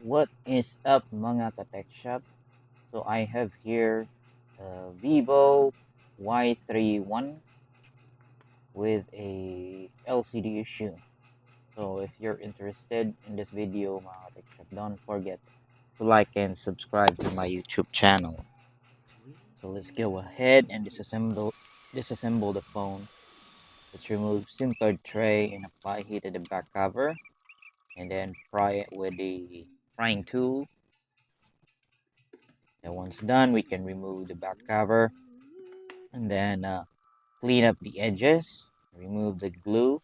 What is up mga ka-tech shop? So I have here Vivo Y31 with a LCD issue. So if you're interested in this video mga ka-tech shop, don't forget to like and subscribe to my YouTube channel. So let's go ahead and disassemble the phone. Let's remove SIM card tray and apply heat to the back cover, and then fry it with the frying tool. And once done, we can remove the back cover and then clean up the edges, remove the glue.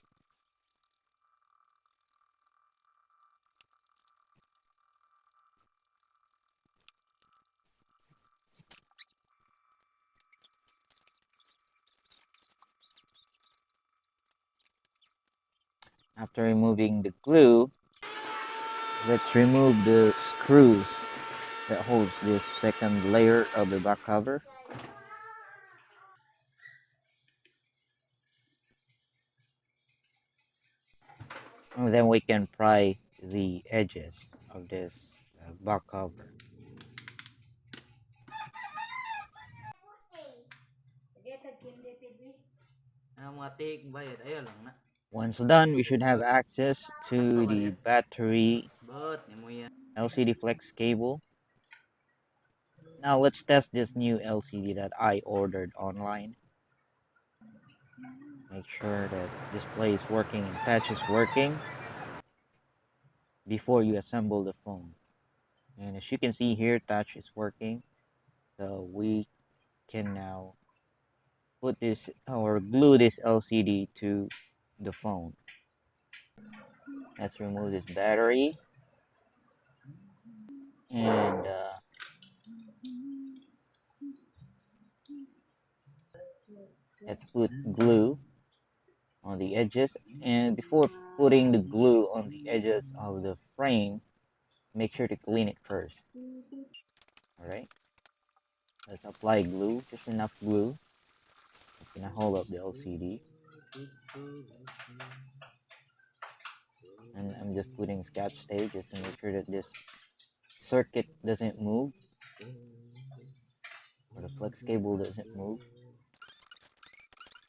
After removing the glue, let's remove the screws that holds this second layer of the back cover. And then we can pry the edges of this back cover. Once done, we should have access to the battery LCD flex cable. Now let's test this new LCD that I ordered online. Make sure that display is working and touch is working before you assemble the phone. And as you can see here, touch is working. So we can now put this or glue this LCD to the phone. Let's remove this battery and let's put glue on the edges. And before putting the glue on the edges of the frame, make sure to clean it first. All right, let's apply glue, just enough glue. It's gonna hold up the LCD. And I'm just putting scotch tape just to make sure that this circuit doesn't move or the flex cable doesn't move.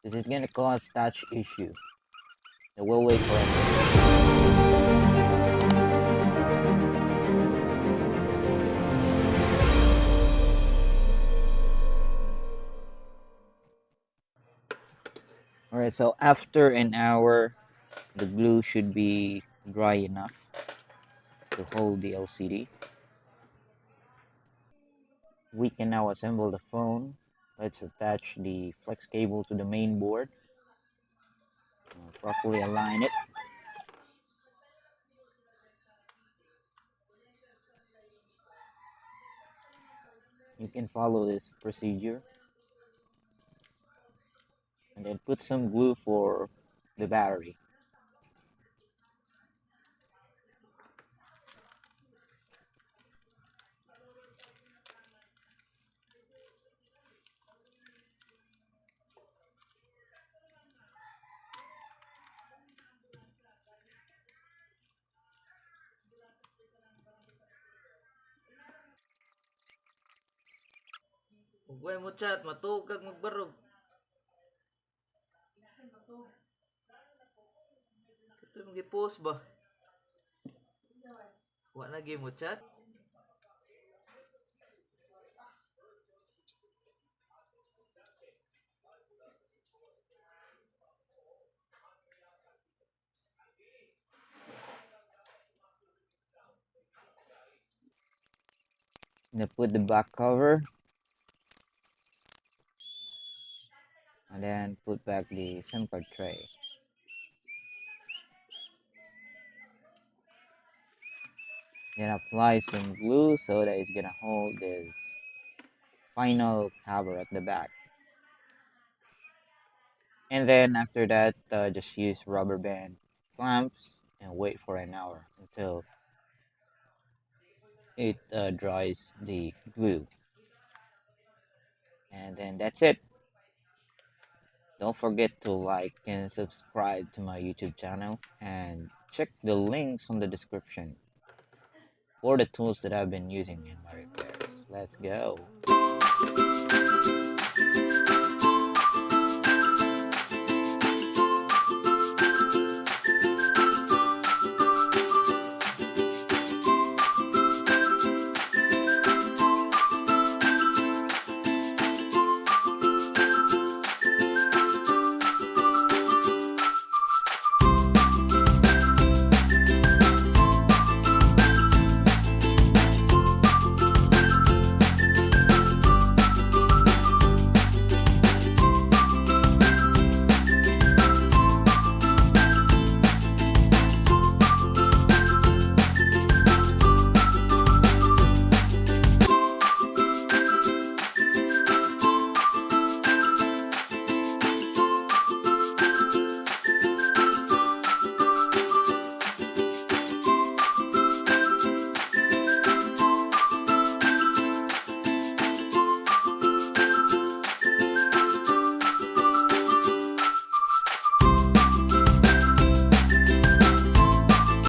This is gonna cause touch issue. So we'll wait for it. Alright, so after an hour, the glue should be dry enough to hold the LCD. We can now assemble the phone. Let's attach the flex cable to the main board. Properly align it. You can follow this procedure. And then put some glue for the battery. Ugway mo chat, matugag magbarog. Ito yung gipost ba? Wa na mo chat? Now put the back cover. And then put back the SIM card tray. Then apply some glue so that it's gonna hold this final cover at the back. And then after that, just use rubber band clamps and wait for an hour until it dries the glue. And then that's it. Don't forget to like and subscribe to my YouTube channel and check the links on the description. for the tools that I've been using in my repairs. Let's go.